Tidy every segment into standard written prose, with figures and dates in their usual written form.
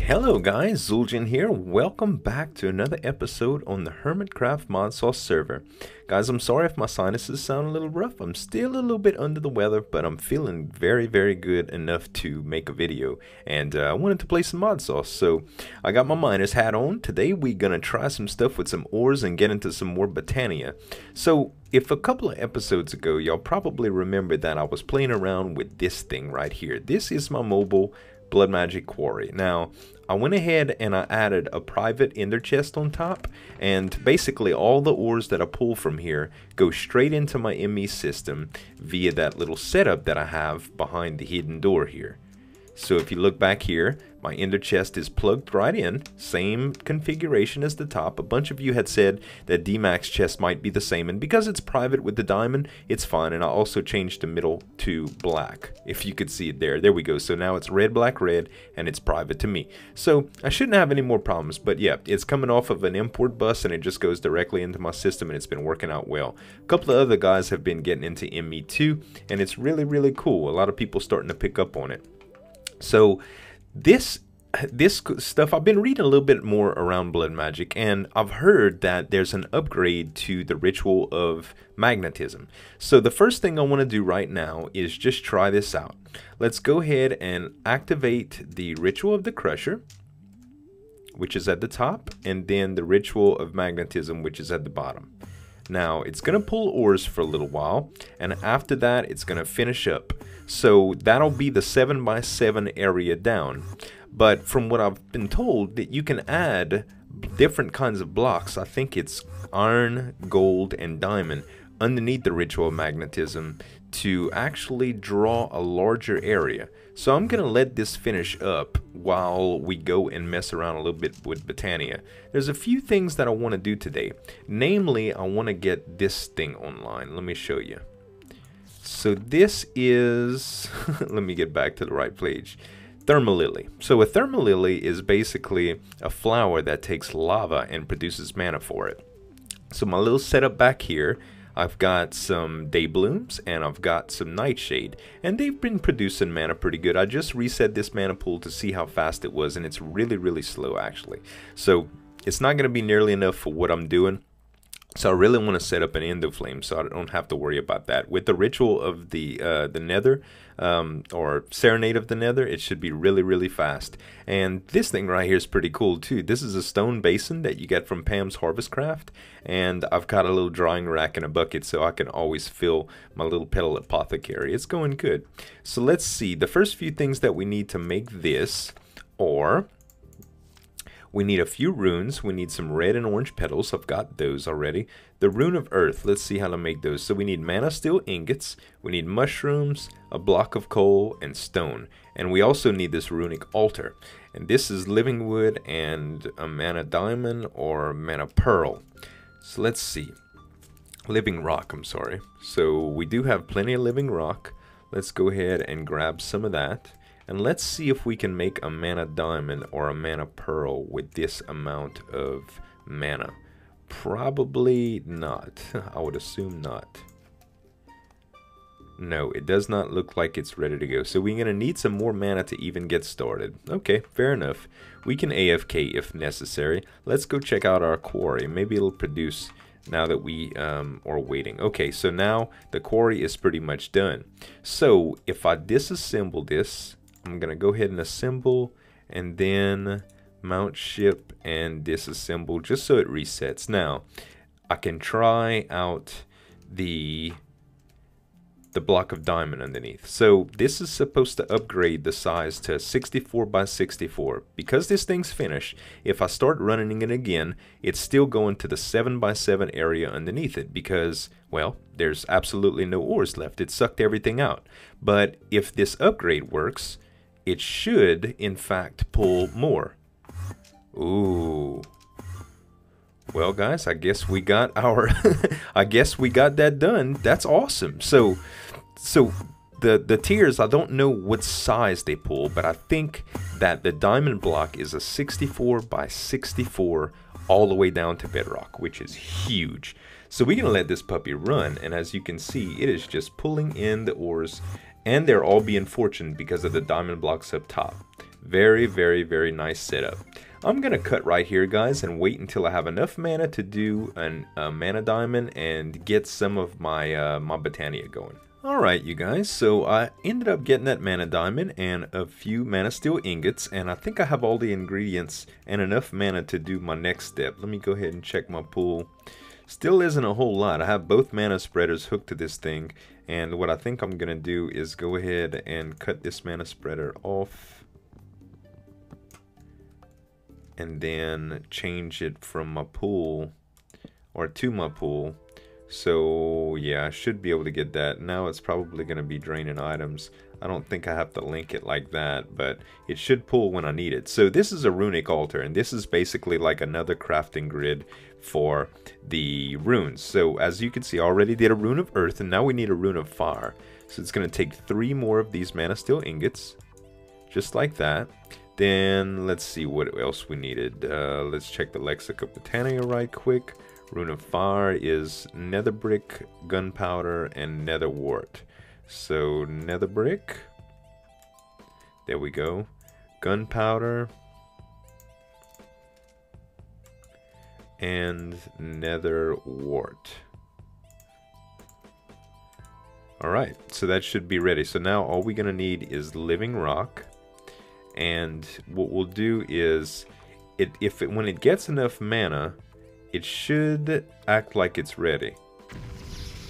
Hello guys, Zueljin here. Welcome back to another episode on the HermitCraft ModSauce server. Guys, I'm sorry if my sinuses sound a little rough. I'm still a little bit under the weather, but I'm feeling very good enough to make a video. And I wanted to play some ModSauce, so I got my miner's hat on. Today we're gonna try some stuff with some ores and get into some more botania. So if a couple of episodes ago, y'all probably remember that I was playing around with this thing right here. This is my mobile blood magic quarry. Now I went ahead and I added a private ender chest on top, and basically all the ores that I pull from here go straight into my ME system via that little setup that I have behind the hidden door here. So if you look back here, my ender chest is plugged right in, same configuration as the top. A bunch of you had said that D-Max chest might be the same, and because it's private with the diamond, it's fine. And I also changed the middle to black, if you could see it there. There we go. So now it's red, black, red, and it's private to me. So I shouldn't have any more problems, but yeah, it's coming off of an import bus and it just goes directly into my system, and it's been working out well. A couple of other guys have been getting into ME too, and it's really cool. A lot of people starting to pick up on it. So this stuff, I've been reading a little bit more around blood magic, and I've heard that there's an upgrade to the ritual of magnetism. So the first thing I want to do right now is just try this out. Let's go ahead and activate the ritual of the crusher, which is at the top, and then the ritual of magnetism, which is at the bottom. Now it's going to pull ores for a little while, and after that it's going to finish up. So that'll be the 7x7 area down. But from what I've been told, that you can add different kinds of blocks. I think it's iron, gold, and diamond underneath the ritual of magnetism to actually draw a larger area. So I'm going to let this finish up while we go and mess around a little bit with botania. There's a few things that I want to do today. Namely, I want to get this thing online. Let me show you. So this is, let me get back to the right page. Thermalily. So a thermalily is basically a flower that takes lava and produces mana for it. So my little setup back here, I've got some day blooms and I've got some nightshade, and they've been producing mana pretty good. I just reset this mana pool to see how fast it was, and it's really slow actually. So it's not going to be nearly enough for what I'm doing. So I really want to set up an endo flame so I don't have to worry about that. With the ritual of the nether, or serenade of the nether, it should be really fast. And this thing right here is pretty cool too. This is a stone basin that you get from Pam's Harvest Craft, and I've got a little drying rack and a bucket so I can always fill my little petal apothecary. It's going good. So let's see. The first few things that we need to make this are, we need a few runes. We need some red and orange petals. I've got those already. The Rune of Earth. Let's see how to make those. So we need mana steel ingots. We need mushrooms, a block of coal, and stone. And we also need this Runic Altar. And this is living wood and a mana diamond or mana pearl. So let's see. Living rock, I'm sorry. So we do have plenty of living rock. Let's go ahead and grab some of that. And let's see if we can make a mana diamond or a mana pearl with this amount of mana. Probably not. I would assume not. No, it does not look like it's ready to go. So we're going to need some more mana to even get started. Okay, fair enough. We can AFK if necessary. Let's go check out our quarry. Maybe it'll produce now that we are waiting. Okay, so now the quarry is pretty much done. So if I disassemble this, I'm going to go ahead and assemble and then mount ship and disassemble just so it resets. Now, I can try out the block of diamond underneath. So this is supposed to upgrade the size to 64x64. Because this thing's finished, if I start running it again, it's still going to the 7x7 area underneath it because, well, there's absolutely no ores left. It sucked everything out. But if this upgrade works, it should, in fact, pull more. Ooh. Well, guys, I guess we got our... I guess we got that done. That's awesome. So the tiers, I don't know what size they pull, but I think that the diamond block is a 64x64 all the way down to bedrock, which is huge. So we're going to let this puppy run, and as you can see, it is just pulling in the ores, and they're all being fortuned because of the diamond blocks up top. Very, very, very nice setup. I'm going to cut right here, guys, and wait until I have enough mana to do a mana diamond and get some of my, my botania going. Alright, you guys, so I ended up getting that mana diamond and a few mana steel ingots, and I think I have all the ingredients and enough mana to do my next step. Let me go ahead and check my pool. Still isn't a whole lot. I have both mana spreaders hooked to this thing, and what I think I'm going to do is go ahead and cut this mana spreader off, and then change it from my pool, or to my pool. So yeah, I should be able to get that. Now it's probably going to be draining items. I don't think I have to link it like that, but it should pull when I need it. So this is a Runic Altar, and this is basically like another crafting grid for the runes. So as you can see, I already did a Rune of Earth, and now we need a Rune of Fire. So it's going to take 3 more of these mana steel ingots, just like that. Then let's see what else we needed. Let's check the Lexic of Botania right quick. Rune of Fire is nether brick, gunpowder, and nether wart. So nether brick, there we go, gunpowder, and nether wart. Alright, so that should be ready. So now all we're gonna need is living rock, and what we'll do is, when it gets enough mana, it should act like it's ready.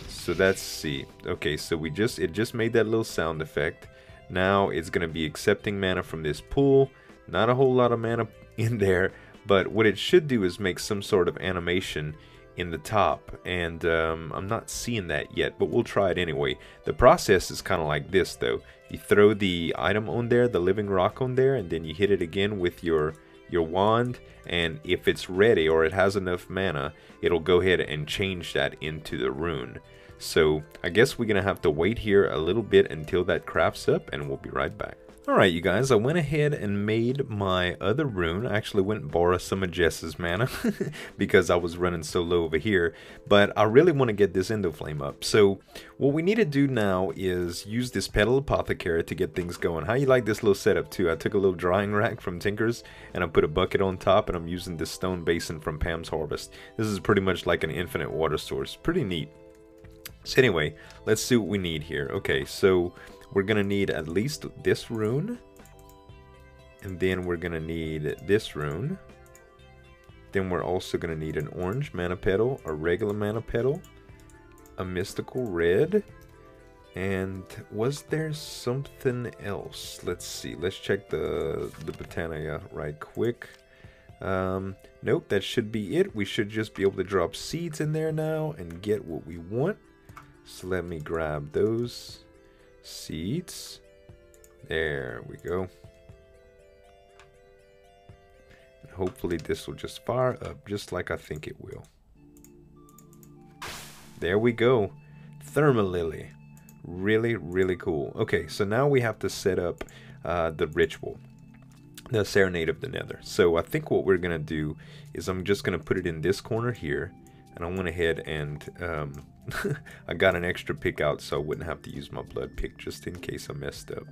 So let's see. Okay, so it just made that little sound effect. Now it's going to be accepting mana from this pool. Not a whole lot of mana in there, but what it should do is make some sort of animation in the top, and I'm not seeing that yet, but we'll try it anyway. The process is kind of like this though. You throw the item on there, the living rock on there, and then you hit it again with your wand, and if it's ready or it has enough mana, it'll go ahead and change that into the rune. So I guess we're gonna have to wait here a little bit until that crafts up, and we'll be right back. Alright, you guys, I went ahead and made my other rune. I actually went and borrowed some of Jess's mana because I was running so low over here, but I really want to get this Endoflame up. So what we need to do now is use this Petal Apothecary to get things going. How you like this little setup too? I took a little drying rack from Tinker's and I put a bucket on top, and I'm using this stone basin from Pam's Harvest. This is pretty much like an infinite water source. Pretty neat. So anyway, let's see what we need here. Okay, so we're going to need at least this rune, and then we're going to need this rune. Then we're also going to need an orange mana petal, a regular mana petal, a mystical red, and was there something else? Let's see. Let's check the botania right quick. Nope, that should be it. We should just be able to drop seeds in there now and get what we want. So let me grab those seeds. There we go. And hopefully this will just fire up just like I think it will. There we go. Thermalily. Really, really cool. Okay, so now we have to set up the ritual, the Serenade of the Nether. So I think what we're going to do is I'm just going to put it in this corner here. And I went ahead and I got an extra pick out so I wouldn't have to use my blood pick just in case I messed up.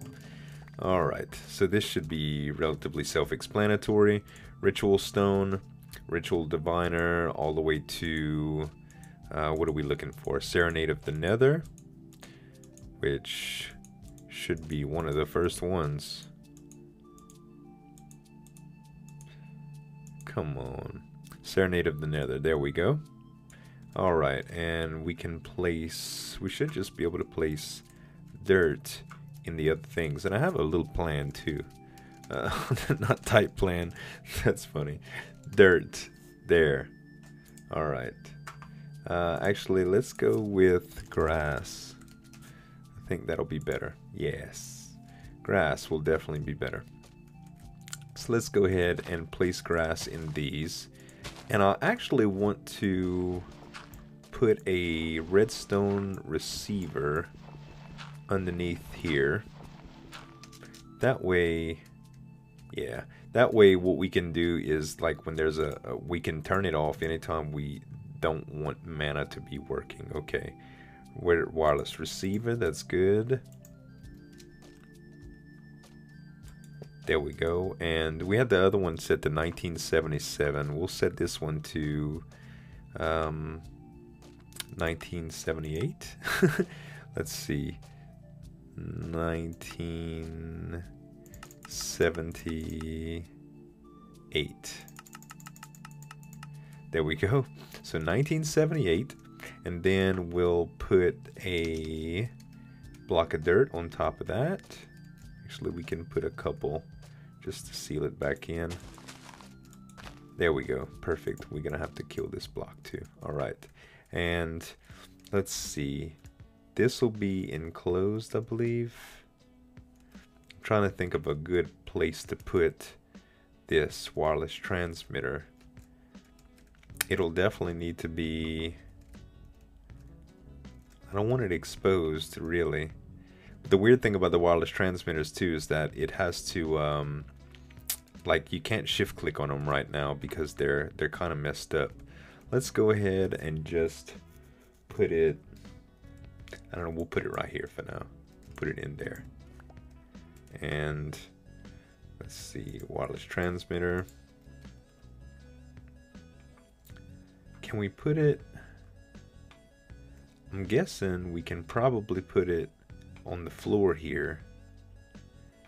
Alright, so this should be relatively self-explanatory. Ritual Stone, Ritual Diviner, all the way to, what are we looking for? Serenade of the Nether, which should be one of the first ones. Come on. Serenade of the Nether, there we go. Alright, and we can place, we should just be able to place dirt in the other things. And I have a little plan too. Not type plan, that's funny. Dirt, there. Alright. Actually, let's go with grass. I think that'll be better. Yes. Grass will definitely be better. So let's go ahead and place grass in these. And I actually want to put a redstone receiver underneath here. That way, yeah, that way what we can do is, like, when there's we can turn it off anytime we don't want mana to be working. Okay, wireless receiver, that's good. There we go. And we had the other one set to 1977. We'll set this one to 1978. Let's see. 1978. There we go. So 1978. And then we'll put a block of dirt on top of that. Actually, we can put a couple just to seal it back in. There we go. Perfect. We're gonna have to kill this block too. All right. And let's see. This will be enclosed, I believe. I'm trying to think of a good place to put this wireless transmitter. It'll definitely need to be... I don't want it exposed, really. But the weird thing about the wireless transmitters too is that it has to, like, you can't shift click on them right now because they're kind of messed up. Let's go ahead and just put it, I don't know, we'll put it right here for now. Put it in there. And let's see, wireless transmitter. Can we put it, I'm guessing we can probably put it on the floor here,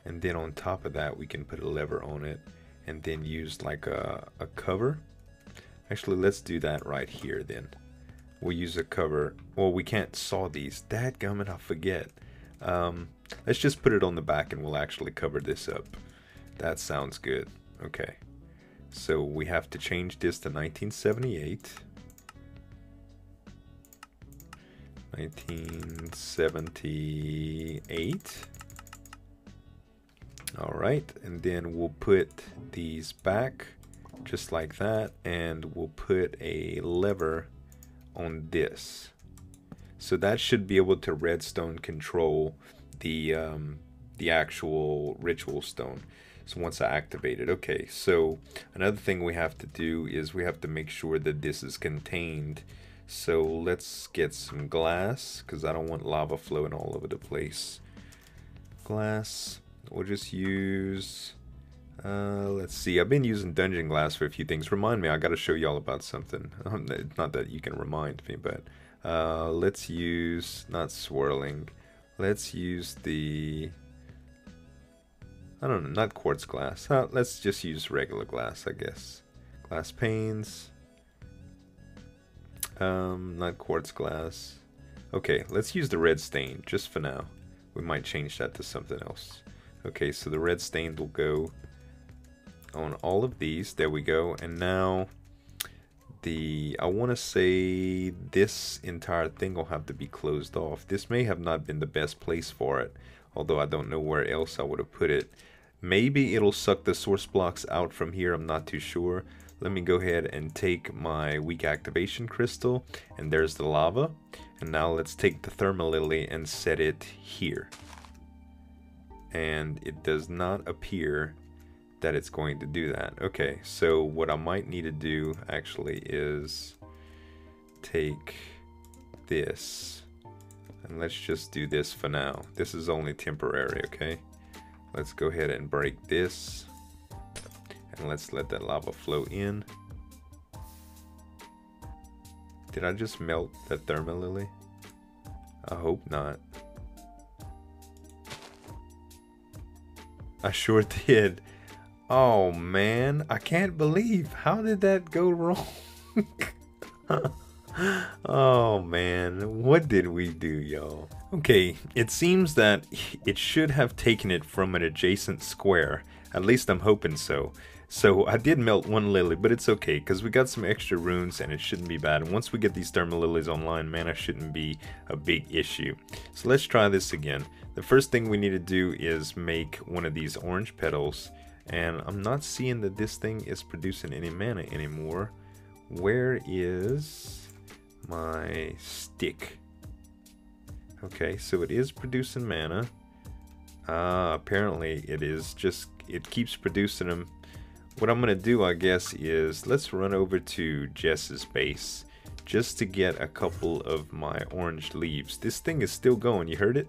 and then on top of that we can put a lever on it and then use like a cover. Actually, let's do that right here then. We'll use a cover. Well, we can't saw these. Dadgummit, I forget. Let's just put it on the back and we'll actually cover this up. That sounds good. Okay, so we have to change this to 1978. 1978. All right, and then we'll put these back just like that, and we'll put a lever on this. So that should be able to redstone control the actual ritual stone. So once I activate it, okay. So another thing we have to do is we have to make sure that this is contained. So let's get some glass, because I don't want lava flowing all over the place. Glass. We'll just use, let's see, I've been using dungeon glass for a few things. Remind me, I gotta show y'all about something. Not that you can remind me, but let's use, not swirling, let's use the, I don't know, not quartz glass. Let's just use regular glass, I guess. Glass panes. Not quartz glass. Okay, let's use the red stain just for now. We might change that to something else. Okay, so the red stain will go on all of these. There we go. And now I want to say this entire thing will have to be closed off. This may have not been the best place for it, although I don't know where else I would have put it. Maybe it'll suck the source blocks out from here. I'm not too sure. Let me go ahead and take my weak activation crystal, and there's the lava. And now let's take the thermalily and set it here. And it does not appear that it's going to do that. Okay, so what I might need to do actually is take this, and let's just do this for now. This is only temporary, okay? Let's go ahead and break this. And let's let that lava flow in. Did I just melt that thermalily? I hope not. I sure did. Oh man, I can't believe, how did that go wrong? Oh man, what did we do, y'all? Okay, it seems that it should have taken it from an adjacent square. At least I'm hoping so. So I did melt one lily, but it's okay because we got some extra runes and it shouldn't be bad. And once we get these thermalilys online, mana shouldn't be a big issue. So let's try this again. The first thing we need to do is make one of these orange petals. And I'm not seeing that this thing is producing any mana anymore. Where is my stick? Okay, so it is producing mana. Apparently it is just, it keeps producing them. What I'm gonna do, I guess, is let's run over to Jess's base just to get a couple of my orange leaves. This thing is still going, you heard it?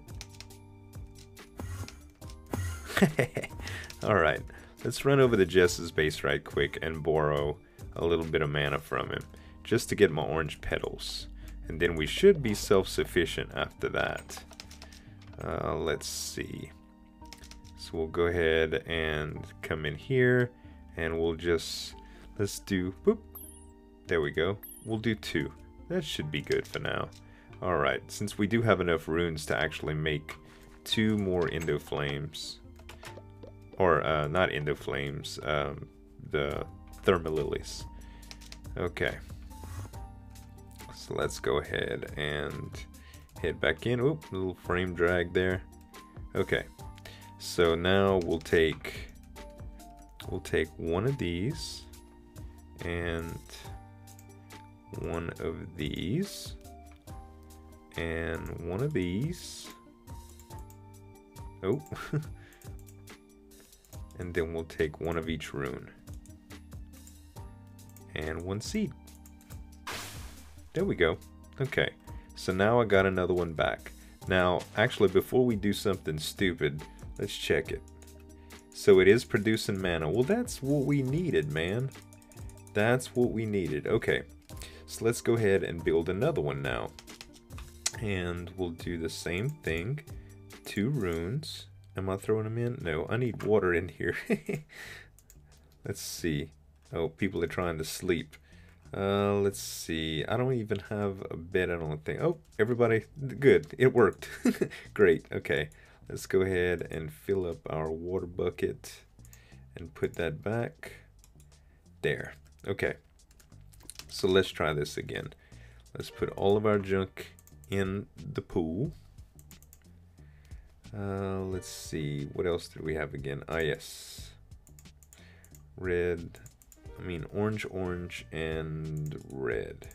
Alright, let's run over to Jess's base right quick and borrow a little bit of mana from him, just to get my orange petals. And then we should be self-sufficient after that. Let's see. So we'll go ahead and come in here, and we'll just, let's do, boop. There we go. We'll do 2. That should be good for now. Alright, since we do have enough runes to actually make 2 more Endo Flames. Or, not Endo Flames, the Thermalilys. Okay. So let's go ahead and head back in. Oop, little frame drag there. Okay. So now we'll take one of these and one of these and one of these. Oh. And then we'll take one of each rune and 1 seed. There we go. Okay, so now I got another one back. Now, actually, before we do something stupid, let's check it. So it is producing mana. Well, that's what we needed, man. That's what we needed. Okay, so let's go ahead and build another one now. And we'll do the same thing. 2 runes. Am I throwing them in? No, I need water in here. Let's see. Oh, people are trying to sleep. Let's see. I don't even have a bed, I don't think. Oh, everybody, good. It worked. Great. Okay. Let's go ahead and fill up our water bucket and put that back. There. Okay. So let's try this again. Let's put all of our junk in the pool. Let's see. What else did we have again? Ah, yes. Red. I mean, orange, and red.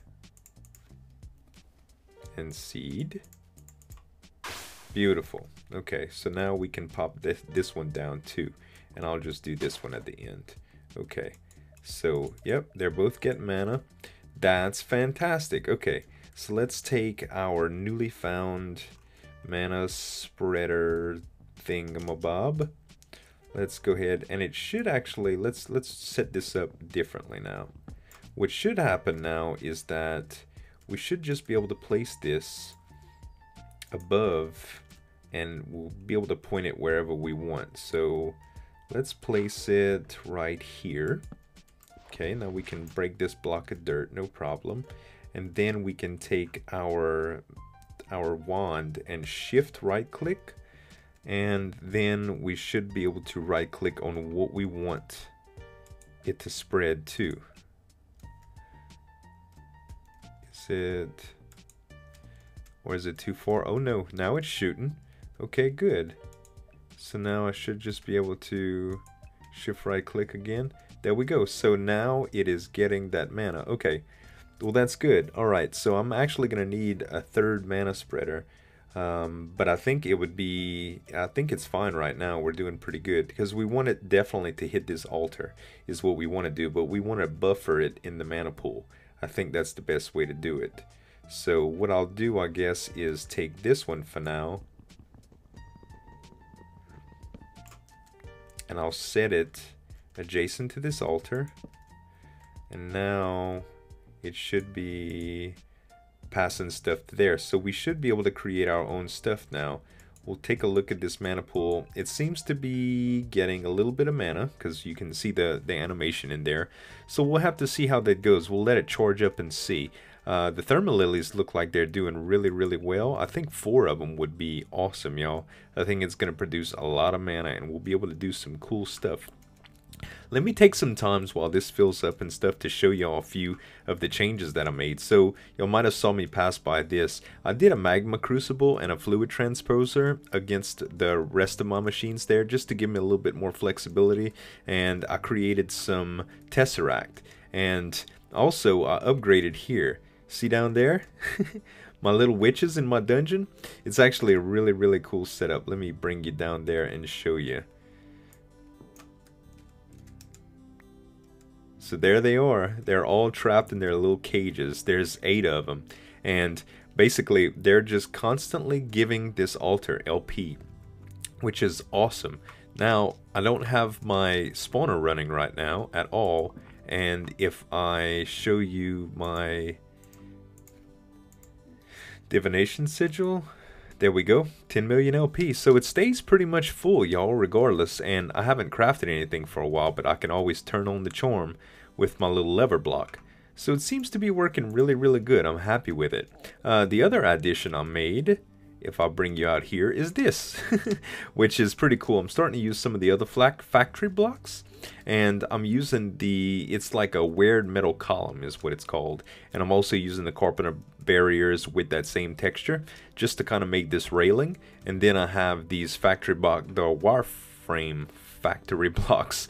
And seed. Beautiful. Okay, so now we can pop this one down too. And I'll just do this one at the end. Okay, so, yep, they're both getting mana. That's fantastic. Okay, so let's take our newly found mana spreader thingamabob. Let's go ahead, and it should actually, let's set this up differently now. What should happen now is that we should just be able to place this above, and we'll be able to point it wherever we want. So let's place it right here. Okay, now we can break this block of dirt, no problem. And then we can take our wand and shift right click, and then we should be able to right click on what we want it to spread to. Is it, or is it too far? Oh no, now it's shooting. Okay, good. So now I should just be able to shift right click again. There we go. So now it is getting that mana. Okay, well that's good. Alright, so I'm actually going to need a 3rd mana spreader. But I think it would be, I think it's fine right now. We're doing pretty good because we want it definitely to hit this altar is what we want to do, but we want to buffer it in the mana pool. I think that's the best way to do it. So what I'll do, I guess, is take this one for now, and I'll set it adjacent to this altar, and now it should be passing stuff there. So we should be able to create our own stuff now. We'll take a look at this mana pool. It seems to be getting a little bit of mana because you can see the animation in there. So we'll have to see how that goes. We'll let it charge up and see. The Thermalilys look like they're doing really, really well. I think 4 of them would be awesome, y'all. I think it's going to produce a lot of mana and we'll be able to do some cool stuff. Let me take some times while this fills up and stuff to show y'all a few of the changes that I made. So y'all might have saw me pass by this. I did a magma crucible and a fluid transposer against the rest of my machines there just to give me a little bit more flexibility, and I created some tesseract, and also I upgraded here. See down there? My little witches in my dungeon? It's actually a really, really cool setup. Let me bring you down there and show you. So there they are. They're all trapped in their little cages. There's 8 of them. And basically, they're just constantly giving this altar LP, which is awesome. Now, I don't have my spawner running right now at all, and if I show you my divination sigil, there we go, 10 million LP. So it stays pretty much full, y'all, regardless, and I haven't crafted anything for a while, but I can always turn on the charm with my little lever block. So it seems to be working really, really good. I'm happy with it. The other addition I made, if I bring you out here, is this, which is pretty cool. I'm starting to use some of the other factory blocks, and I'm using it's like a weird metal column is what it's called, and I'm also using the carpenter barriers with that same texture just to kind of make this railing. And then I have these the wireframe factory blocks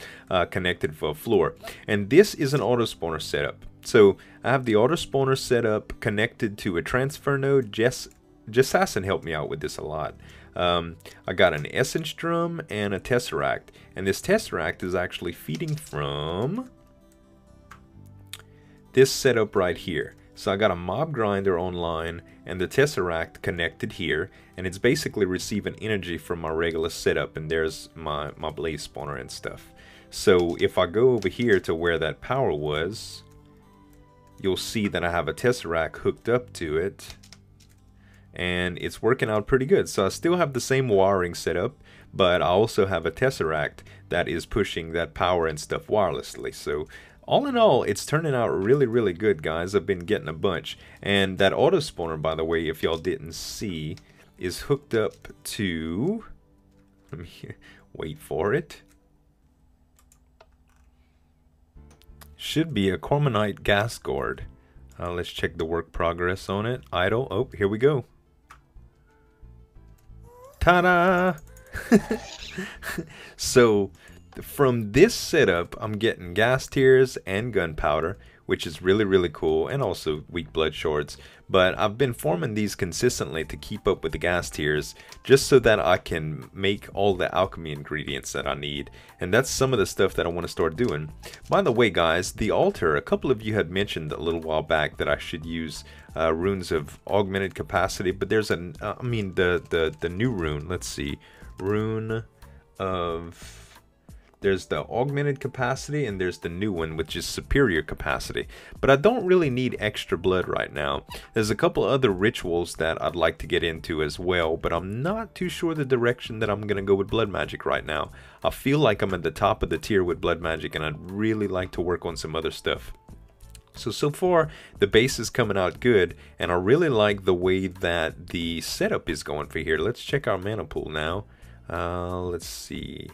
connected for a floor, and this is an auto spawner setup. So I have the auto spawner set up connected to a transfer node. Jassassin helped me out with this a lot. I got an essence drum and a tesseract, and this tesseract is actually feeding from this setup right here. So I got a mob grinder online and the tesseract connected here, and it's basically receiving energy from my regular setup, and there's my blaze spawner and stuff. So if I go over here to where that power was, you'll see that I have a tesseract hooked up to it, and it's working out pretty good. So I still have the same wiring setup, but I also have a tesseract that is pushing that power and stuff wirelessly. So all in all, it's turning out really, really good, guys. I've been getting a bunch. And that auto spawner, by the way, if y'all didn't see, is hooked up to, let me wait for it, should be a Cormanite gas guard. Let's check the work progress on it. Idle. Oh, here we go. Ta-da! So from this setup, I'm getting gas tears and gunpowder, which is really, really cool, and also weak blood shards. But I've been forming these consistently to keep up with the gas tears, just so that I can make all the alchemy ingredients that I need. And that's some of the stuff that I want to start doing. By the way, guys, the altar, a couple of you had mentioned a little while back that I should use runes of augmented capacity, but there's the new rune. Let's see, rune of, there's the augmented capacity and there's the new one, which is superior capacity. But I don't really need extra blood right now. There's a couple other rituals that I'd like to get into as well, but I'm not too sure the direction that I'm going to go with blood magic right now. I feel like I'm at the top of the tier with blood magic, and I'd really like to work on some other stuff. So far, the base is coming out good, and I really like the way that the setup is going for here. Let's check our mana pool now. Let's see.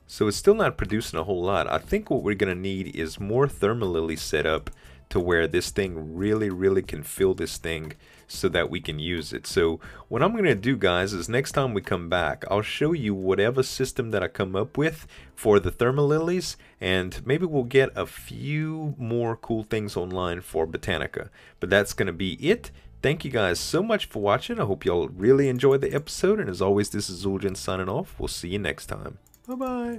So it's still not producing a whole lot. I think what we're going to need is more thermalily set up to where this thing really can fill this thing so that we can use it. So what I'm going to do, guys, is next time we come back, I'll show you whatever system that I come up with for the thermalilys, and maybe we'll get a few more cool things online for Botanica. But that's going to be it. Thank you guys so much for watching. I hope y'all really enjoyed the episode, and as always, this is Zueljin signing off. We'll see you next time. Bye-bye.